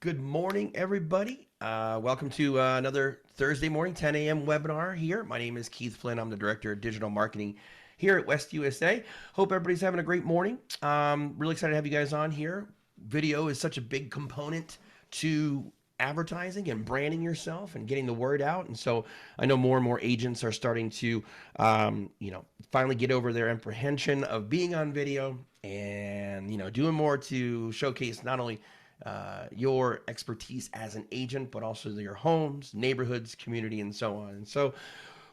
Good morning, everybody. Welcome to another Thursday morning, 10 a.m. webinar here. My name is Keith Flynn. I'm the Director of Digital Marketing here at West USA. Hope everybody's having a great morning. Really excited to have you guys on here. Video is such a big component to advertising and branding yourself and getting the word out. And so I know more and more agents are starting to, finally get over their apprehension of being on video and, doing more to showcase not only your expertise as an agent, but also your homes, neighborhoods, community, and so on. And so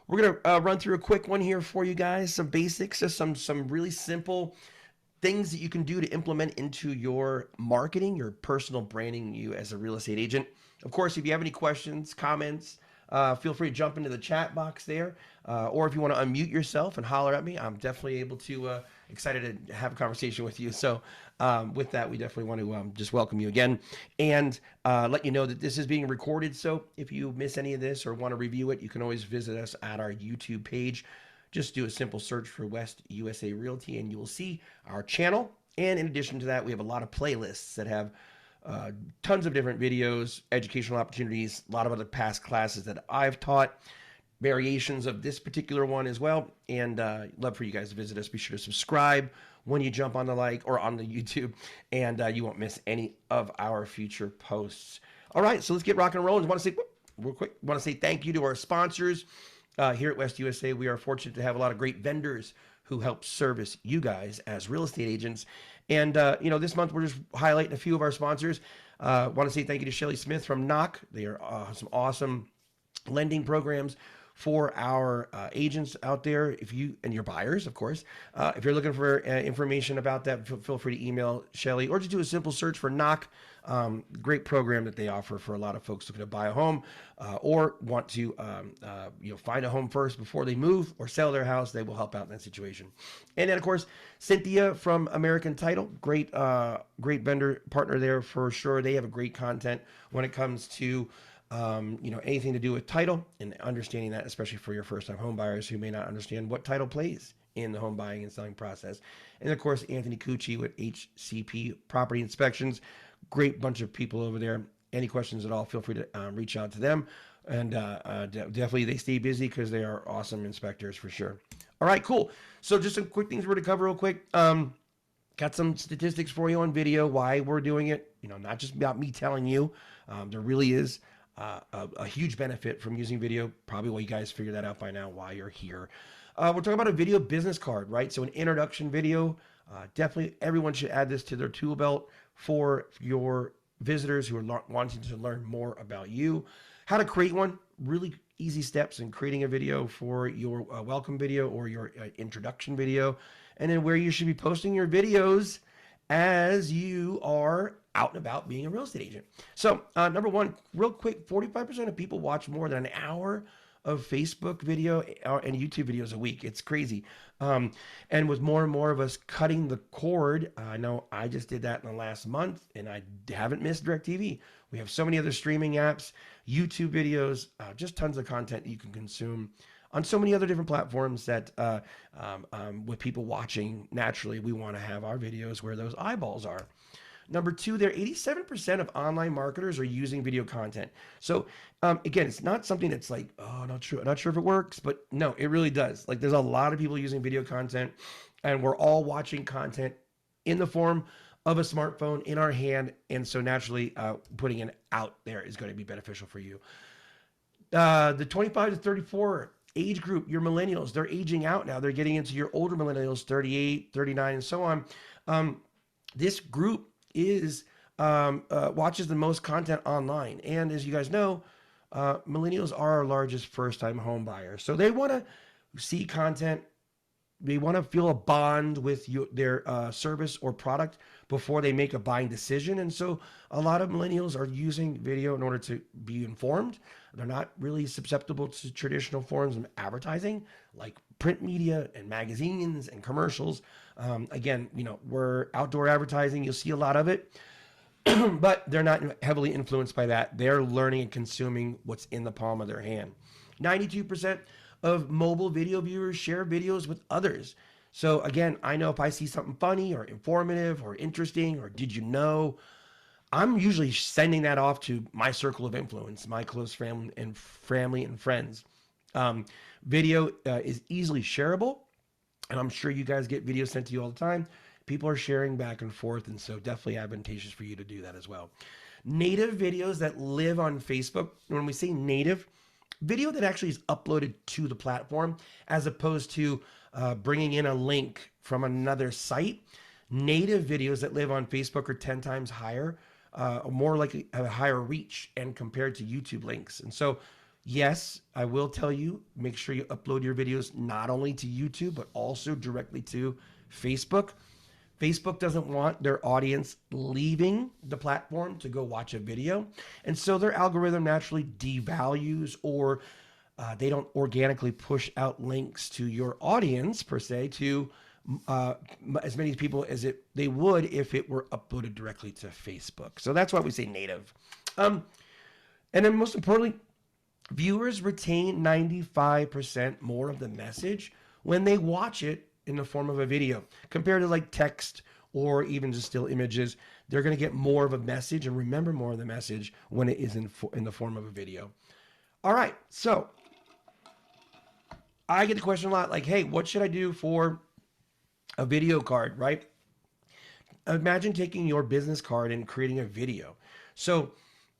we're going to run through a quick one here for you guys, some basics, just some really simple things that you can do to implement into your marketing, your personal branding, you as a real estate agent. Of course, if you have any questions, comments, feel free to jump into the chat box there. Or if you want to unmute yourself and holler at me, I'm definitely able to, excited to have a conversation with you. So with that, we definitely want to just welcome you again and let you know that this is being recorded. So if you miss any of this or want to review it, you can always visit us at our YouTube page. Just do a simple search for West USA Realty and you will see our channel. And in addition to that, we have a lot of playlists that have tons of different videos, educational opportunities, a lot of other past classes that I've taught, variations of this particular one as well. And love for you guys to visit us. Be sure to subscribe when you jump on the like or on the YouTube, and you won't miss any of our future posts. All right, so let's get rocking and rolling. I want to say real quick, thank you to our sponsors here at West USA. We are fortunate to have a lot of great vendors who help service you guys as real estate agents. And, this month we're just highlighting a few of our sponsors. Want to say thank you to Shelly Smith from Knock. They are some awesome lending programs for our agents out there. If you and your buyers, of course, if you're looking for information about that, feel free to email Shelly or just do a simple search for Knock. Great program that they offer for a lot of folks looking to buy a home or want to find a home first before they move or sell their house. They will help out in that situation. And then of course Cynthia from American Title, great vendor partner there for sure. They have a great content when it comes to anything to do with title and understanding that, especially for your first time home buyers who may not understand what title plays in the home buying and selling process. And of course, Anthony Cucci with HCP Property Inspections, great bunch of people over there. Any questions at all, feel free to reach out to them. And definitely they stay busy because they are awesome inspectors for sure. All right, cool. So just some quick things we're going to cover real quick. Got some statistics for you on video, why we're doing it. Not just about me telling you. There really is a huge benefit from using video. Probably why you guys figured that out by now, why you're here. We're talking about a video business card, right? So an introduction video. Definitely everyone should add this to their tool belt for your visitors who are wanting to learn more about you. How to create one, really easy steps in creating a video for your welcome video or your introduction video. And then where you should be posting your videos as you are out and about being a real estate agent. So number one, real quick, 45% of people watch more than an hour of Facebook video and YouTube videos a week. It's crazy. And with more and more of us cutting the cord, I know I just did that in the last month and I haven't missed DirecTV. We have so many other streaming apps, YouTube videos, just tons of content you can consume on so many other different platforms that with people watching, naturally, we want to have our videos where those eyeballs are. Number two, there 87% of online marketers are using video content. So again, it's not something that's like, oh, not sure if it works, but no, it really does. Like there's a lot of people using video content and we're all watching content in the form of a smartphone in our hand. And so naturally putting it out there is going to be beneficial for you. The 25 to 34 age group, your millennials, they're aging out now. They're getting into your older millennials, 38, 39, and so on. This group is watches the most content online. And as you guys know, millennials are our largest first-time home buyers. So they want to see content. They want to feel a bond with their service or product before they make a buying decision. And so a lot of millennials are using video in order to be informed. They're not really susceptible to traditional forms of advertising like print media and magazines and commercials. Again, we're outdoor advertising. You'll see a lot of it, but they're not heavily influenced by that. They're learning and consuming what's in the palm of their hand. 92% of mobile video viewers share videos with others. So again, I know if I see something funny or informative or interesting or did you know, I'm usually sending that off to my circle of influence, my close family and friends. Um, Video is easily shareable, and I'm sure you guys get videos sent to you all the time. People are sharing back and forth, and so definitely advantageous for you to do that as well. Native videos that live on Facebook. When we say native, video that actually is uploaded to the platform as opposed to bringing in a link from another site. Native videos that live on Facebook are 10 times higher, more likely have a higher reach and compared to YouTube links. And so, yes, I will tell you, make sure you upload your videos not only to YouTube, but also directly to Facebook. Facebook doesn't want their audience leaving the platform to go watch a video. And so their algorithm naturally devalues, or they don't organically push out links to your audience per se to uh, as many people as they would if it were uploaded directly to Facebook. So that's why we say native. Um, and then most importantly, viewers retain 95% more of the message when they watch it in the form of a video compared to like text or even just still images. They're going to get more of a message and remember more of the message when it is in the form of a video. All right, so I get the question a lot like, hey, what should I do for a video card, right? Imagine taking your business card and creating a video. So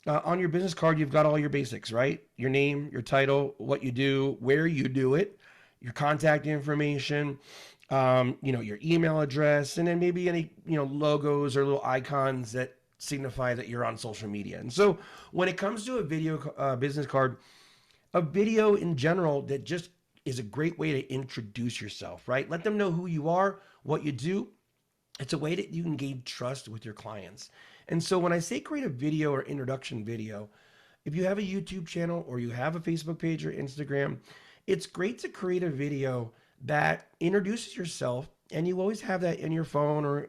on your business card, you've got all your basics, right? Your name, your title, what you do, where you do it, your contact information, your email address, and then maybe any, logos or little icons that signify that you're on social media. And so when it comes to a video business card, a video in general that just is a great way to introduce yourself, right? Let them know who you are, what you do. It's a way that you can gain trust with your clients. And so when I say create a video or introduction video, if you have a YouTube channel or you have a Facebook page or Instagram, it's great to create a video that introduces yourself, and you always have that in your phone or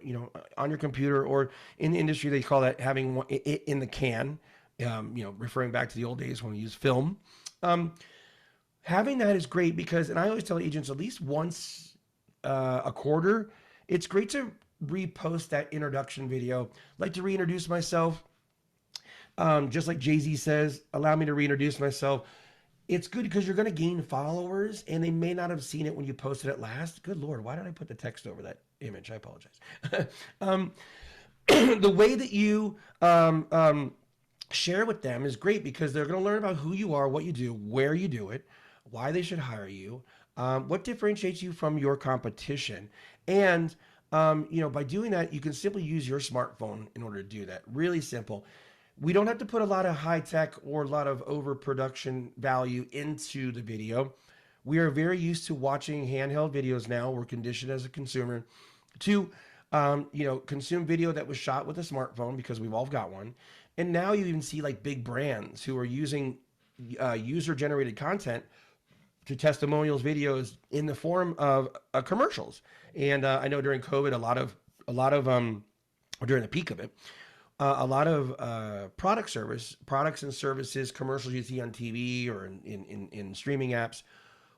on your computer, or in the industry they call that having one in the can, referring back to the old days when we used film. Having that is great because, and I always tell agents at least once a quarter, it's great to repost that introduction video. Like to reintroduce myself, just like Jay-Z says, allow me to reintroduce myself. It's good because you're going to gain followers, and they may not have seen it when you posted it last. Good Lord, why did I put the text over that image? I apologize. The way that you share with them is great because they're going to learn about who you are, what you do, where you do it, why they should hire you, what differentiates you from your competition. And, by doing that, you can simply use your smartphone in order to do that. Really simple. We don't have to put a lot of high tech or a lot of overproduction value into the video. We are very used to watching handheld videos now. We're conditioned as a consumer to, consume video that was shot with a smartphone because we've all got one. And now you even see like big brands who are using user-generated content to testimonials videos in the form of commercials. And I know during COVID, a lot of or during the peak of it, a lot of products and services commercials you see on TV or in streaming apps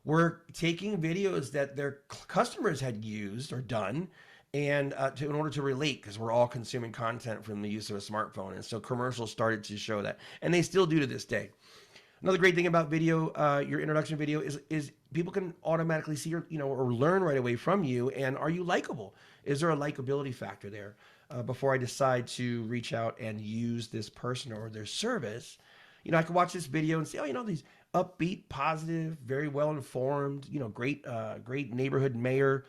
were taking videos that their customers had used or done, and in order to relate, because we're all consuming content from the use of a smartphone. And so commercials started to show that, and they still do to this day. Another great thing about video, your introduction video, is people can automatically see or learn right away from you. And are you likable? Is there a likability factor there? Before I decide to reach out and use this person or their service, I can watch this video and say, these upbeat, positive, very well informed, great neighborhood mayor,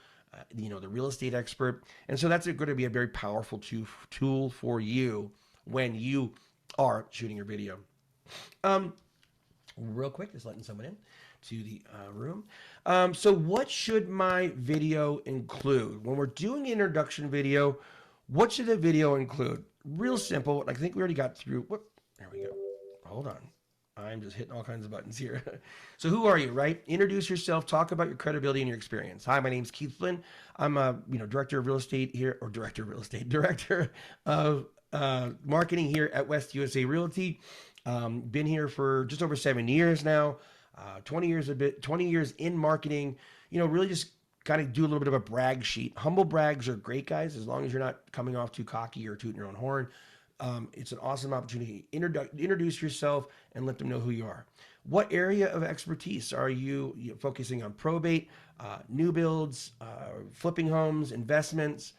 the real estate expert. And so that's going to be a very powerful tool for you when you are shooting your video. Real quick, just letting someone in to the room. So what should my video include? When we're doing an introduction video, what should the video include? Real simple. I think we already got through. There we go. Hold on. I'm just hitting all kinds of buttons here. So who are you, right? Introduce yourself. Talk about your credibility and your experience. Hi, my name's Keith Flynn. I'm a director of real estate here, or director of marketing here at West USA Realty. Been here for just over 7 years now. 20 years in marketing. Really just kind of do a little bit of a brag sheet. Humble brags are great, guys, as long as you're not coming off too cocky or tooting your own horn. It's an awesome opportunity. Introduce yourself and let them know who you are. What area of expertise are you focusing on? Probate, new builds, flipping homes, investments?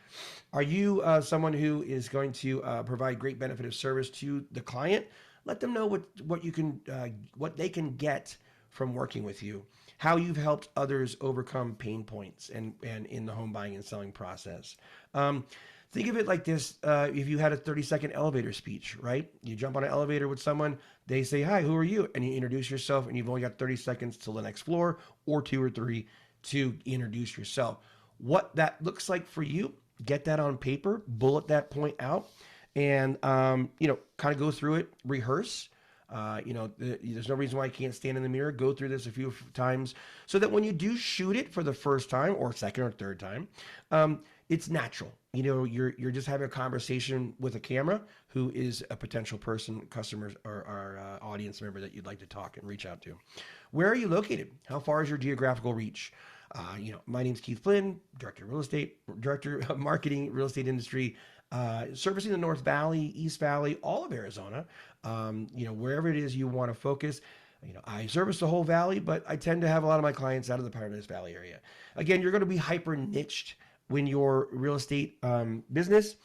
Are you someone who is going to provide great benefit of service to the client? Let them know what they can get from working with you, how you've helped others overcome pain points and in the home buying and selling process. Um, Think of it like this: if you had a 30-second elevator speech, right? You jump on an elevator with someone, they say, "Hi, who are you?" And you introduce yourself, and you've only got 30 seconds till the next floor or two or three to introduce yourself. What that looks like for you, get that on paper, bullet that point out, and kind of go through it, rehearse. There's no reason why I can't stand in the mirror. Go through this a few times so that when you do shoot it for the first time or second or third time, it's natural. You're just having a conversation with a camera who is a potential person, customer, or audience member that you'd like to talk and reach out to. Where are you located? How far is your geographical reach? My name's Keith Flynn, director of marketing, real estate industry, servicing the North Valley, East Valley, all of Arizona. Wherever it is you want to focus. I service the whole valley, but I tend to have a lot of my clients out of the Pioneer Valley area. Again, you're going to be hyper niched when you're real estate business.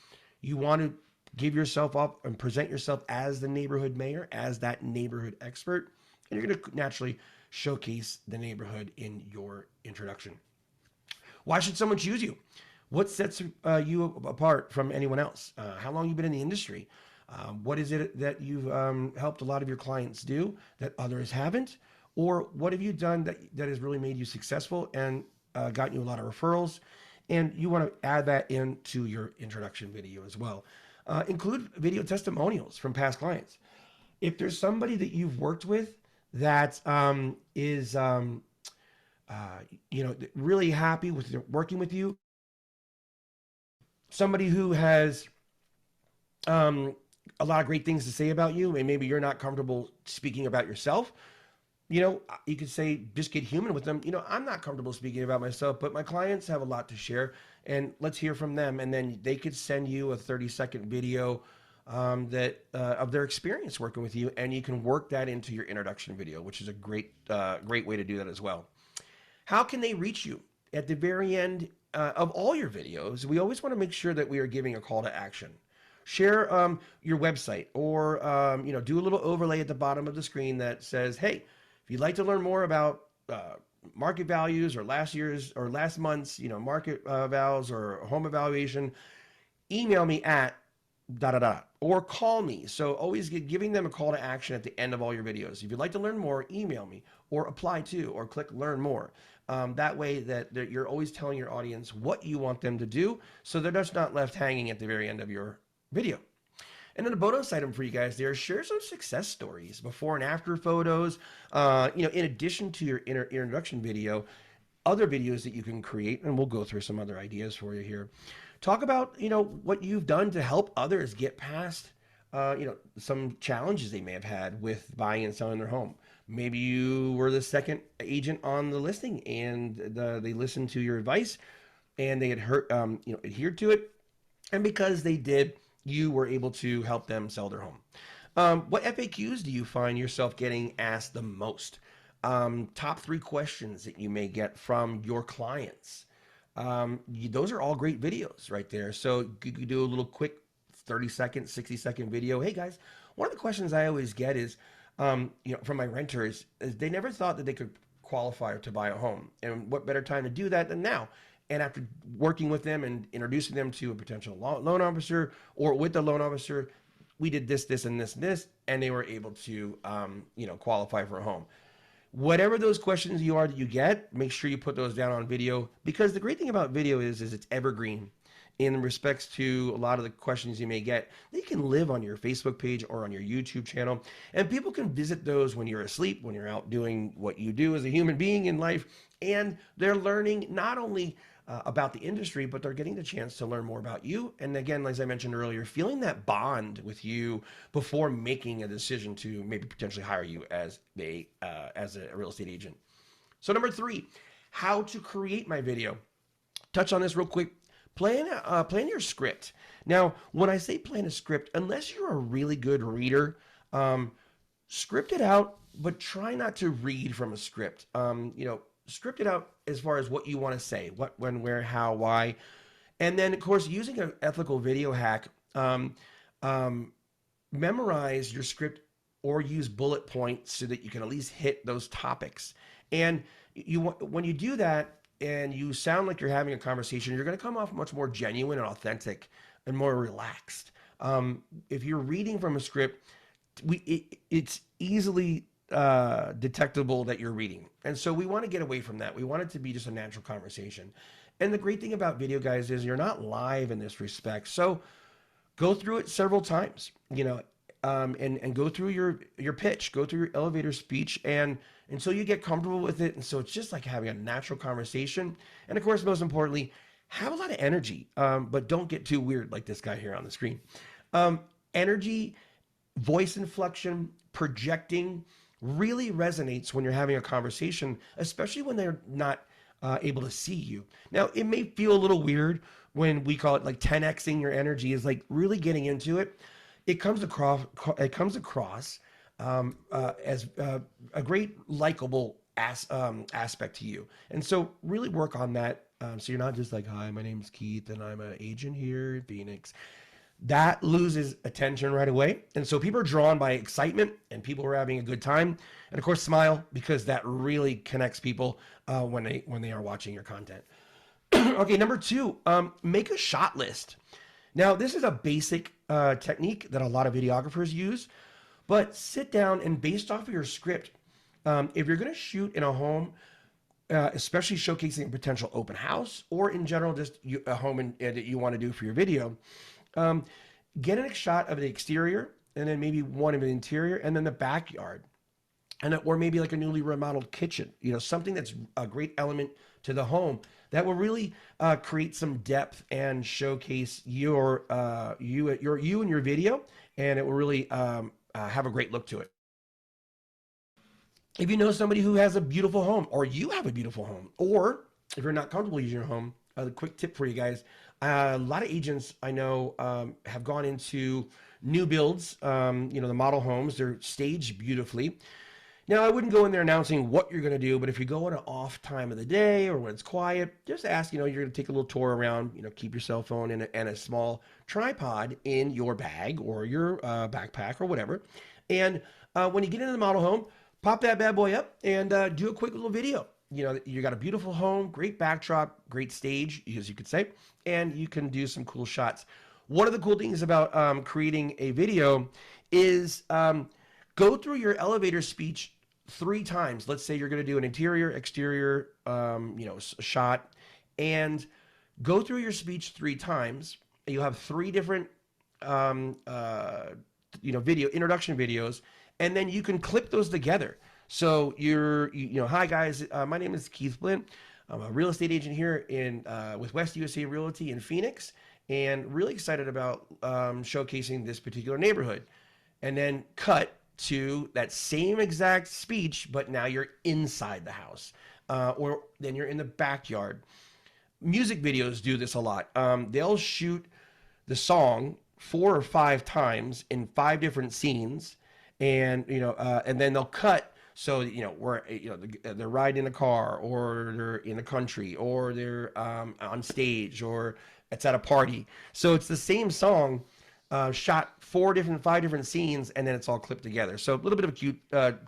You want to give yourself up and present yourself as the neighborhood mayor, as that neighborhood expert, and you're going to naturally showcase the neighborhood in your introduction. Why should someone choose you? What sets you apart from anyone else? How long you've been in the industry? What is it that you've helped a lot of your clients do that others haven't? Or what have you done that has really made you successful and gotten you a lot of referrals? And you want to add that into your introduction video as well. Include video testimonials from past clients. If there's somebody that you've worked with that is really happy with working with you, somebody who has a lot of great things to say about you, and maybe you're not comfortable speaking about yourself, you could say, just get human with them. I'm not comfortable speaking about myself, but my clients have a lot to share, and let's hear from them. And then they could send you a 30-second video of their experience working with you, and you can work that into your introduction video, which is a great way to do that as well. How can they reach you? At the very end of all your videos, we always want to make sure that we are giving a call to action. Share your website, or do a little overlay at the bottom of the screen that says, "Hey, if you'd like to learn more about market values or last year's or last month's market vals or home evaluation, email me at da da da or call me." So always giving them a call to action at the end of all your videos. If you'd like to learn more, email me or apply to or click learn more. That way that you're always telling your audience what you want them to do, so they're just not left hanging at the very end of your video. And then a bonus item for you guys there: share some success stories, before and after photos. In addition to your introduction video, other videos that you can create, and we'll go through some other ideas for you here. Talk about what you've done to help others get past some challenges they may have had with buying and selling their home. Maybe you were the second agent on the listing, and they listened to your advice, and they had adhered to it, and because they did, you were able to help them sell their home. What FAQs do you find yourself getting asked the most? Top 3 questions that you may get from your clients. Those are all great videos right there. So you could do a little quick 30-second, 60-second video. Hey guys, one of the questions I always get is, from my renters, is they never thought that they could qualify to buy a home. And what better time to do that than now? And after working with them and introducing them to a potential loan officer, or with the loan officer, we did this, this, and this, and this, and they were able to, qualify for a home. Whatever those questions that you get, make sure you put those down on video, because the great thing about video is it's evergreen in respects to a lot of the questions you may get. They can live on your Facebook page or on your YouTube channel, and people can visit those when you're asleep, when you're out doing what you do as a human being in life, and they're learning not only about the industry, but they're getting the chance to learn more about you. And again, as I mentioned earlier, feeling that bond with you before making a decision to maybe potentially hire you as a real estate agent. So number 3, how to create my video. Touch on this real quick. plan your script. Now, when I say plan a script, unless you're a really good reader, script it out, but try not to read from a script. Script it out as far as what you want to say, what, when, where, how, why, and then of course using an ethical video hack. Um, Memorize your script or use bullet points so that you can at least hit those topics. And when you do that and you sound like you're having a conversation, you're going to come off much more genuine and authentic and more relaxed. If you're reading from a script, it's easily detectable that you're reading. And so we want to get away from that. We want it to be just a natural conversation. And the great thing about video, guys, is you're not live in this respect. So go through it several times, and go through your pitch, go through your elevator speech, and until you get comfortable with it. And so it's just like having a natural conversation. And of course, most importantly, have a lot of energy, but don't get too weird like this guy here on the screen. Energy, voice inflection, projecting really resonates when you're having a conversation, especially when they're not able to see you. Now, it may feel a little weird when we call it like 10xing your energy, is like really getting into it. It comes across as a great likable aspect to you. And so really work on that. So you're not just like, hi, my name's Keith and I'm an agent here in Phoenix. That loses attention right away. And so people are drawn by excitement and people are having a good time. And of course, smile, because that really connects people when they are watching your content. Okay, number 2, make a shot list. Now, this is a basic technique that a lot of videographers use, but sit down and based off of your script, if you're going to shoot in a home, especially showcasing a potential open house or in general just a home that you want to do for your video, get a shot of the exterior and then maybe one of the interior and then the backyard. Or maybe like a newly remodeled kitchen, something that's a great element to the home that will really create some depth and showcase you and your video, and it will really have a great look to it. If you know somebody who has a beautiful home, or you have a beautiful home, or if you're not comfortable using your home, a quick tip for you guys: a lot of agents I know have gone into new builds, the model homes. They're staged beautifully. Now, I wouldn't go in there announcing what you're going to do, but if you go on an off time of the day or when it's quiet, just ask, you're going to take a little tour around, keep your cell phone and a small tripod in your bag or your backpack or whatever. And when you get into the model home, pop that bad boy up and do a quick little video. You got a beautiful home, great backdrop, great stage, as you could say, and you can do some cool shots. One of the cool things about creating a video is go through your elevator speech 3 times. Let's say you're going to do an interior, exterior, shot, and go through your speech 3 times. You'll have 3 different, video introduction videos, and then you can clip those together. So hi guys, my name is Keith Flynn. I'm a real estate agent here with West USA Realty in Phoenix, and really excited about showcasing this particular neighborhood. And then cut to that same exact speech, but now you're inside the house, or then you're in the backyard. Music videos do this a lot. They'll shoot the song 4 or 5 times in 5 different scenes, and and then they'll cut. So where they're riding in a car, or they're in the country, or they're on stage, or it's at a party. So it's the same song. Shot 5 different scenes, and then it's all clipped together. So a little bit of a cute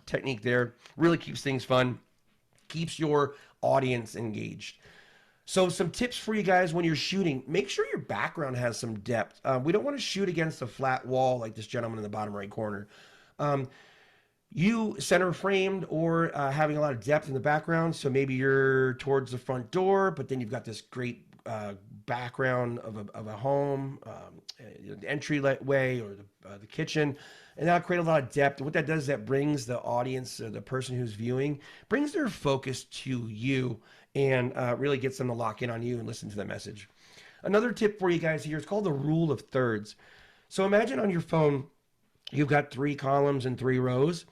technique there. Really keeps things fun, keeps your audience engaged. So some tips for you guys when you're shooting: make sure your background has some depth. We don't want to shoot against a flat wall like this gentleman in the bottom right corner. You center framed or having a lot of depth in the background. So maybe you're towards the front door, but then you've got this great background of a home, the entryway or the kitchen, and that'll create a lot of depth. What that does is that brings the audience, or the person who's viewing, brings their focus to you, and really gets them to lock in on you and listen to the message. Another tip for you guys here is called the rule of thirds. So imagine on your phone, you've got 3 columns and 3 rows.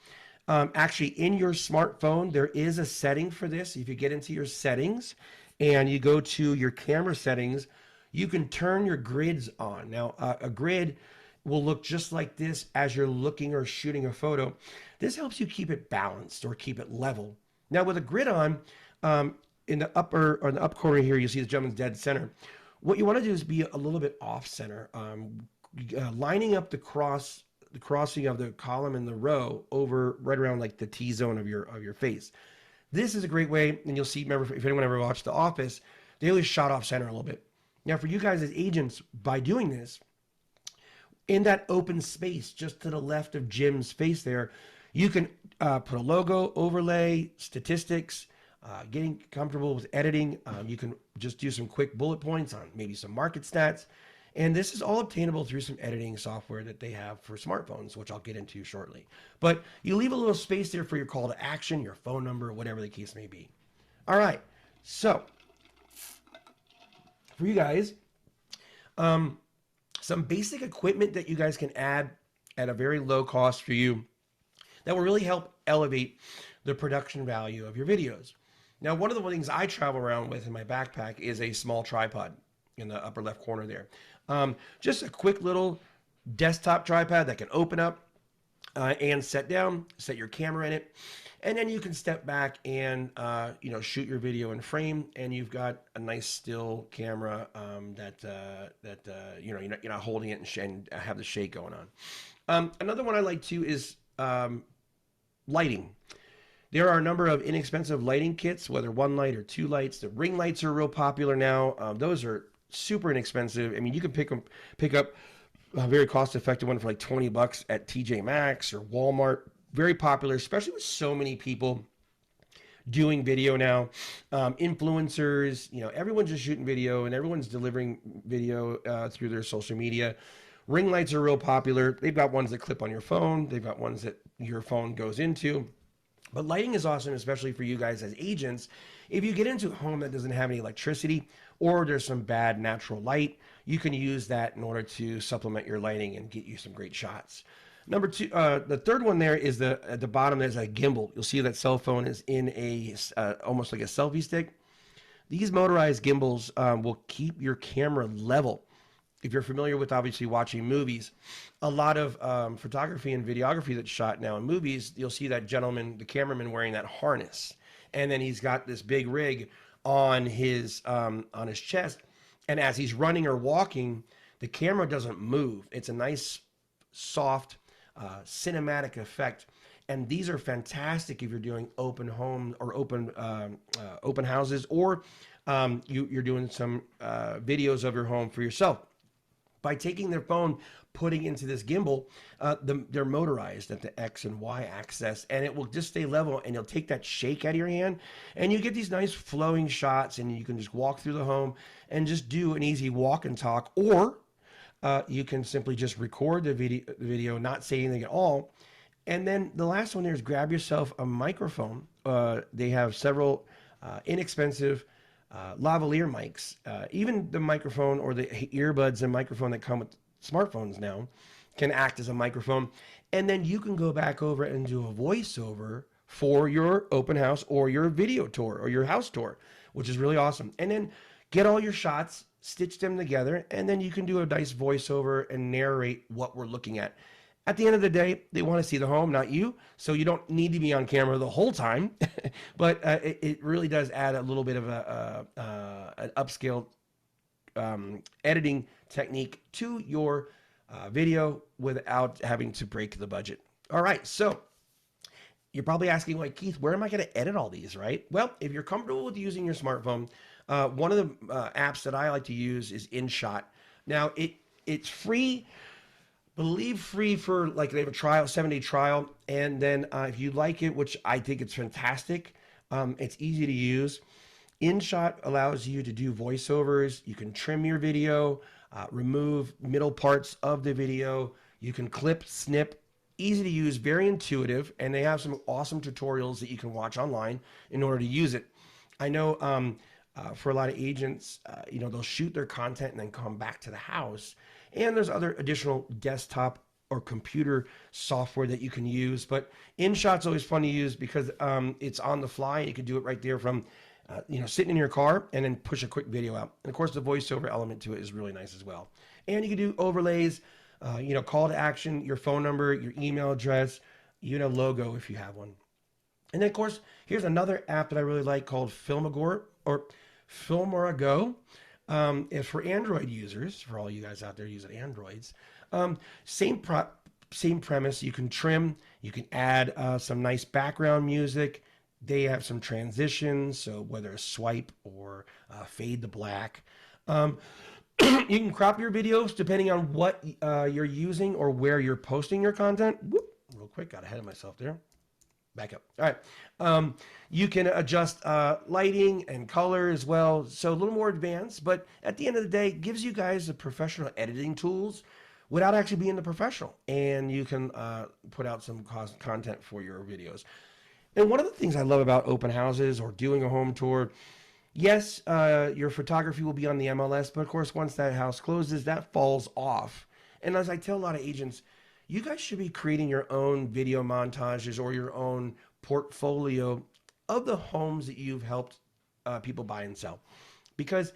Actually, in your smartphone, there is a setting for this. If you get into your settings and you go to your camera settings, You can turn your grids on. Now, a grid will look just like this as you're looking or shooting a photo. This helps you keep it balanced or keep it level. Now, with a grid on, in the upper or the up corner here, you see the gentleman's dead center. What you want to do is be a little bit off center, lining up the crossing of the column and the row over right around like the T zone of your face. This is a great way, and you'll see. Remember, if anyone ever watched The Office, they always shot off center a little bit. Now, for you guys as agents, by doing this, in that open space just to the left of Jim's face there, you can put a logo, overlay, statistics, getting comfortable with editing. You can just do some quick bullet points on maybe some market stats. And this is all obtainable through some editing software that they have for smartphones, which I'll get into shortly. But you leave a little space there for your call to action, your phone number, whatever the case may be. All right, so for you guys, some basic equipment that you guys can add at a very low cost for you that will really help elevate the production value of your videos. Now, one of the things I travel around with in my backpack is a small tripod in the upper left corner there. Just a quick little desktop tripod that can open up and set down, set your camera in it, and then you can step back and shoot your video in frame, and you've got a nice still camera you're not holding it and have the shake going on. Another one I like too is lighting. There are a number of inexpensive lighting kits, whether one light or two lights. The ring lights are real popular now. Those are super inexpensive. I mean, you can pick up a very cost-effective one for like $20 at TJ Maxx or Walmart. Very popular, especially with so many people doing video now. Influencers, everyone's just shooting video and everyone's delivering video through their social media. Ring lights are real popular. They've got ones that clip on your phone. They've got ones that your phone goes into. But lighting is awesome, especially for you guys as agents. If you get into a home that doesn't have any electricity or there's some bad natural light, you can use that in order to supplement your lighting and get you some great shots. Number two, the third one there is at the bottom, there's a gimbal. You'll see that cell phone is in almost like a selfie stick. These motorized gimbals will keep your camera level. If you're familiar with obviously watching movies, a lot of photography and videography that's shot now in movies, you'll see that gentleman, the cameraman, wearing that harness, and then he's got this big rig on his chest, and as he's running or walking, the camera doesn't move. It's a nice, soft, cinematic effect, and these are fantastic if you're doing open home or open houses, or you're doing some videos of your home for yourself. By taking their phone, putting into this gimbal, they're motorized at the X and Y axis, and it will just stay level, and you'll take that shake out of your hand, and you get these nice flowing shots, and you can just walk through the home and just do an easy walk and talk, or you can simply just record the video, not say anything at all. And then the last one there is grab yourself a microphone. They have several inexpensive lavalier mics. Even the microphone or the earbuds and microphone that come with smartphones now can act as a microphone. And then you can go back over and do a voiceover for your open house or your video tour or your house tour, which is really awesome. And then get all your shots, stitch them together, and then you can do a nice voiceover and narrate what we're looking at. At the end of the day, they want to see the home, not you. So you don't need to be on camera the whole time, but it really does add a little bit of an upscale editing technique to your video without having to break the budget. All right, so you're probably asking, like, Keith, where am I going to edit all these, right? Well, if you're comfortable with using your smartphone, one of the apps that I like to use is InShot. Now, it's free. Believe free for, like, they have a trial, 7-day trial, and then if you like it, which I think it's fantastic, it's easy to use. InShot allows you to do voiceovers. You can trim your video, remove middle parts of the video. You can clip, snip, easy to use, very intuitive, and they have some awesome tutorials that you can watch online in order to use it. I know for a lot of agents, they'll shoot their content and then come back to the house. And there's other additional desktop or computer software that you can use. But InShot's always fun to use because it's on the fly. You can do it right there from sitting in your car and then push a quick video out. And of course, the voiceover element to it is really nice as well. And you can do overlays, call to action, your phone number, your email address, logo if you have one. And then, of course, here's another app that I really like called Filmagore or Filmora Go. It's for Android users, for all you guys out there using Androids. Same premise. You can trim, you can add some nice background music. They have some transitions, so whether it's swipe or fade to black. You can crop your videos depending on what you're using or where you're posting your content. Whoop, real quick, got ahead of myself there. Back up. All right. You can adjust lighting and color as well. So a little more advanced, but at the end of the day, it gives you guys the professional editing tools without actually being the professional. And you can put out some content for your videos. And one of the things I love about open houses or doing a home tour, yes, your photography will be on the MLS, but of course, once that house closes, that falls off. And as I tell a lot of agents, you guys should be creating your own video montages or your own portfolio of the homes that you've helped people buy and sell. Because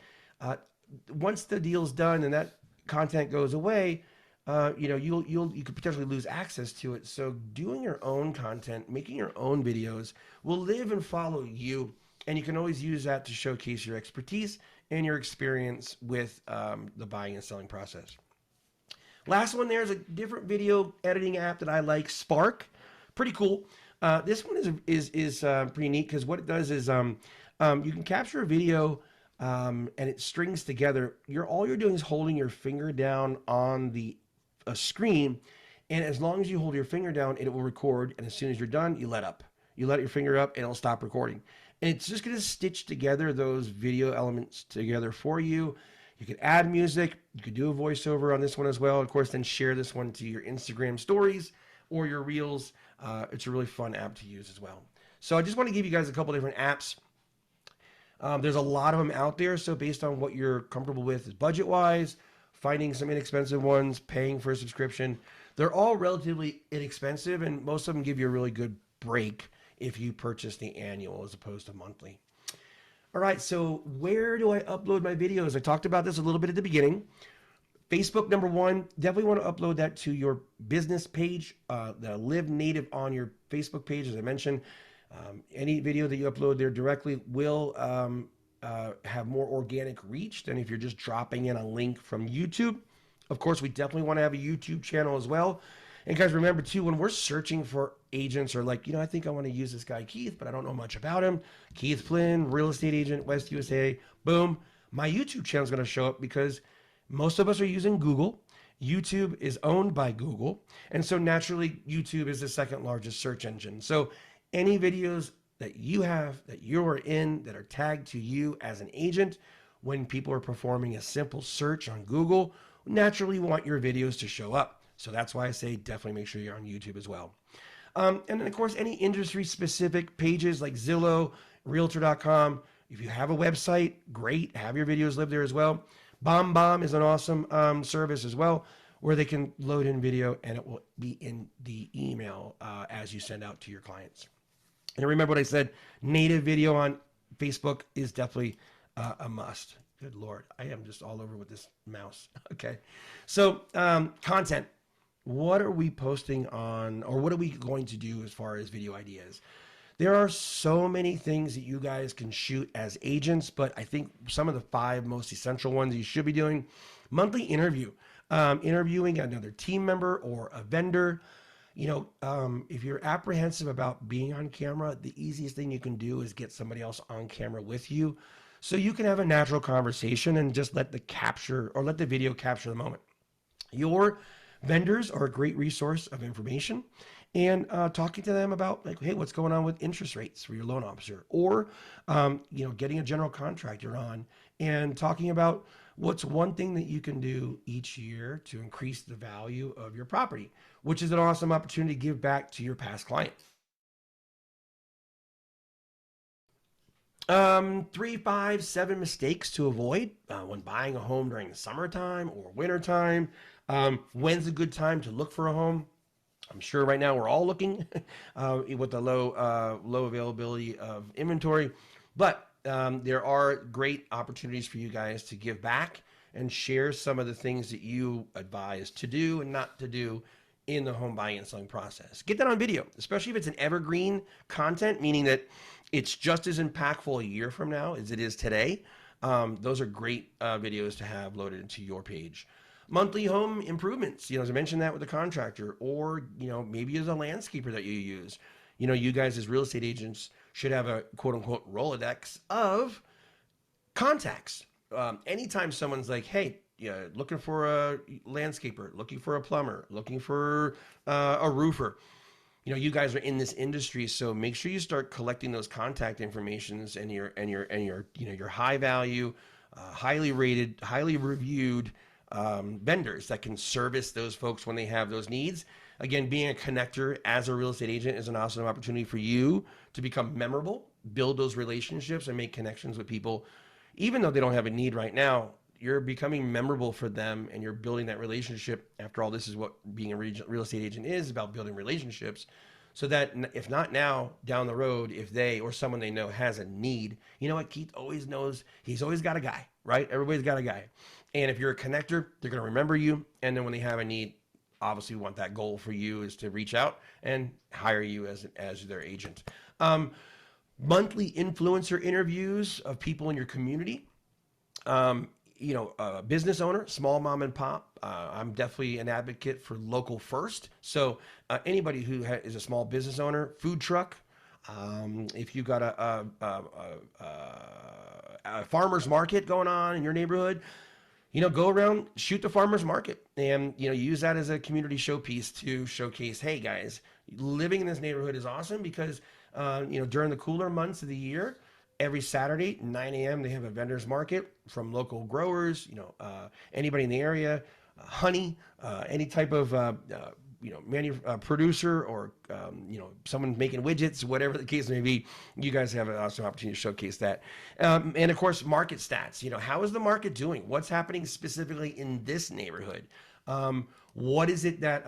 once the deal's done and that content goes away, you could potentially lose access to it. So doing your own content, making your own videos will live and follow you. And you can always use that to showcase your expertise and your experience with the buying and selling process. Last one, there's a different video editing app that I like, Spark. Pretty cool. This one is pretty neat because what it does is you can capture a video and it strings together. All you're doing is holding your finger down on a screen, and as long as you hold your finger down, it will record. And as soon as you're done, you let up. You let your finger up, and it'll stop recording. And it's just going to stitch together those video elements together for you. You can add music. You could do a voiceover on this one as well. Of course, then share this one to your Instagram stories or your reels. It's a really fun app to use as well. So I just want to give you guys a couple different apps. There's a lot of them out there. So based on what you're comfortable with is budget-wise, finding some inexpensive ones, paying for a subscription. They're all relatively inexpensive, and most of them give you a really good break if you purchase the annual as opposed to monthly. All right, so where do I upload my videos? I talked about this a little bit at the beginning. Facebook, number one, definitely want to upload that to your business page, the live native on your Facebook page, as I mentioned. Any video that you upload there directly will have more organic reach than if you're just dropping in a link from YouTube. Of course, we definitely want to have a YouTube channel as well. And guys, remember too, when we're searching for agents or like, I think I want to use this guy Keith, but I don't know much about him. Keith Flynn, real estate agent, West USA, boom. My YouTube channel is going to show up because most of us are using Google. YouTube is owned by Google. And so naturally, YouTube is the second largest search engine. So any videos that you have, that you're in, that are tagged to you as an agent, when people are performing a simple search on Google, naturally want your videos to show up. So that's why I say definitely make sure you're on YouTube as well. And then, of course, any industry-specific pages like Zillow, Realtor.com. If you have a website, great. Have your videos live there as well. BombBomb is an awesome service as well, where they can load in video and it will be in the email as you send out to your clients. And remember what I said, native video on Facebook is definitely a must. Good Lord, I am just all over with this mouse. Okay, so content. What are we posting on, or what are we going to do as far as video ideas? There are so many things that you guys can shoot as agents, but I think some of the 5 most essential ones you should be doing. Monthly interview, interviewing another team member or a vendor. If you're apprehensive about being on camera, the easiest thing you can do is get somebody else on camera with you so you can have a natural conversation and just let the video capture the moment. Your vendors are a great resource of information, and talking to them about like, hey, what's going on with interest rates for your loan officer, or getting a general contractor on and talking about what's one thing that you can do each year to increase the value of your property, which is an awesome opportunity to give back to your past clients. 3, 5, 7 mistakes to avoid when buying a home during the summertime or wintertime. When's a good time to look for a home? I'm sure right now we're all looking with the low availability of inventory. But there are great opportunities for you guys to give back and share some of the things that you advise to do and not to do in the home buying and selling process. Get that on video, especially if it's an evergreen content, meaning that it's just as impactful a year from now as it is today. Those are great videos to have loaded into your page. Monthly home improvements, as I mentioned that with the contractor, or, maybe as a landscaper that you use. You guys as real estate agents should have a quote unquote Rolodex of contacts. Anytime someone's like, hey, looking for a landscaper, looking for a plumber, looking for a roofer, you guys are in this industry, so make sure you start collecting those contact informations and your high value, highly rated, highly reviewed vendors that can service those folks when they have those needs. Again, being a connector as a real estate agent is an awesome opportunity for you to become memorable, build those relationships, and make connections with people. Even though they don't have a need right now, you're becoming memorable for them and you're building that relationship. After all, this is what being a real estate agent is about, building relationships. So that if not now, down the road, if they or someone they know has a need, you know what? Keith always knows, he's always got a guy, right? Everybody's got a guy. And if you're a connector, they're going to remember you. And then when they have a need, obviously we want that goal for you is to reach out and hire you as their agent. Monthly influencer interviews of people in your community. A business owner, small mom and pop. I'm definitely an advocate for local first. So anybody who is a small business owner, food truck, if you've got a farmer's market going on in your neighborhood, go around, shoot the farmer's market, and use that as a community showpiece to showcase, hey guys, living in this neighborhood is awesome because during the cooler months of the year, every Saturday, 9 a.m., they have a vendor's market from local growers, anybody in the area, honey, any type of, producer or, someone making widgets, whatever the case may be. You guys have an awesome opportunity to showcase that. And of course, market stats. How is the market doing? What's happening specifically in this neighborhood? What is it that,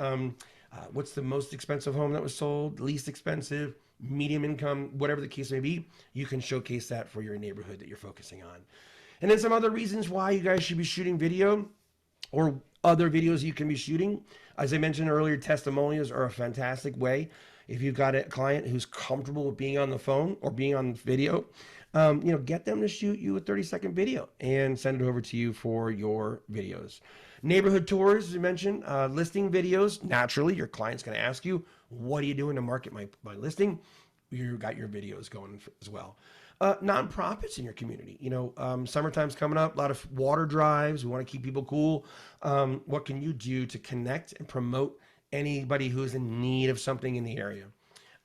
what's the most expensive home that was sold, least expensive, medium income, whatever the case may be? You can showcase that for your neighborhood that you're focusing on. And then some other reasons why you guys should be shooting video or other videos you can be shooting. As I mentioned earlier, testimonials are a fantastic way. If you've got a client who's comfortable with being on the phone or being on video, get them to shoot you a 30-second video and send it over to you for your videos. Neighborhood tours, as you mentioned, listing videos. Naturally, your client's going to ask you, what are you doing to market my listing? You got your videos going as well. Nonprofits in your community. Summertime's coming up, a lot of water drives. We want to keep people cool. What can you do to connect and promote anybody who's in need of something in the area?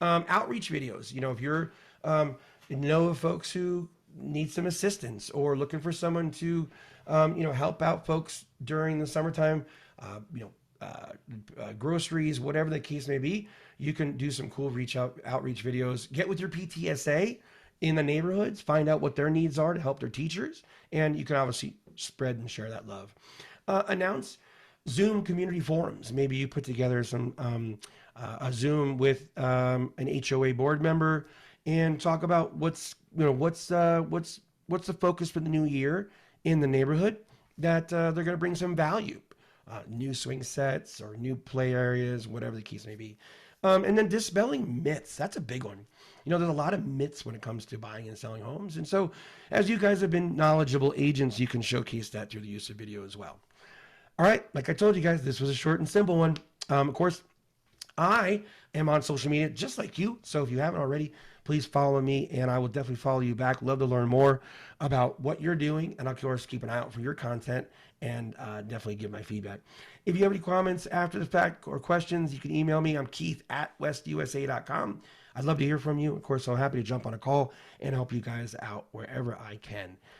Outreach videos. If you're of folks who need some assistance or looking for someone to help out folks during the summertime, groceries, whatever the case may be, you can do some cool outreach videos. Get with your PTSA in the neighborhoods, find out what their needs are to help their teachers, and you can obviously spread and share that love. Announce Zoom community forums. Maybe you put together a Zoom with an HOA board member and talk about what's the focus for the new year in the neighborhood that they're going to bring some value. New swing sets or new play areas, whatever the case may be. And then dispelling myths. That's a big one. There's a lot of myths when it comes to buying and selling homes. And so as you guys have been knowledgeable agents, you can showcase that through the use of video as well. All right. Like I told you guys, this was a short and simple one. Of course, I am on social media just like you. So if you haven't already, please follow me and I will definitely follow you back. Love to learn more about what you're doing. And of course, keep an eye out for your content and definitely give my feedback. If you have any comments after the fact or questions, you can email me. I'm keith@westusa.com. I'd love to hear from you. Of course, I'm happy to jump on a call and help you guys out wherever I can.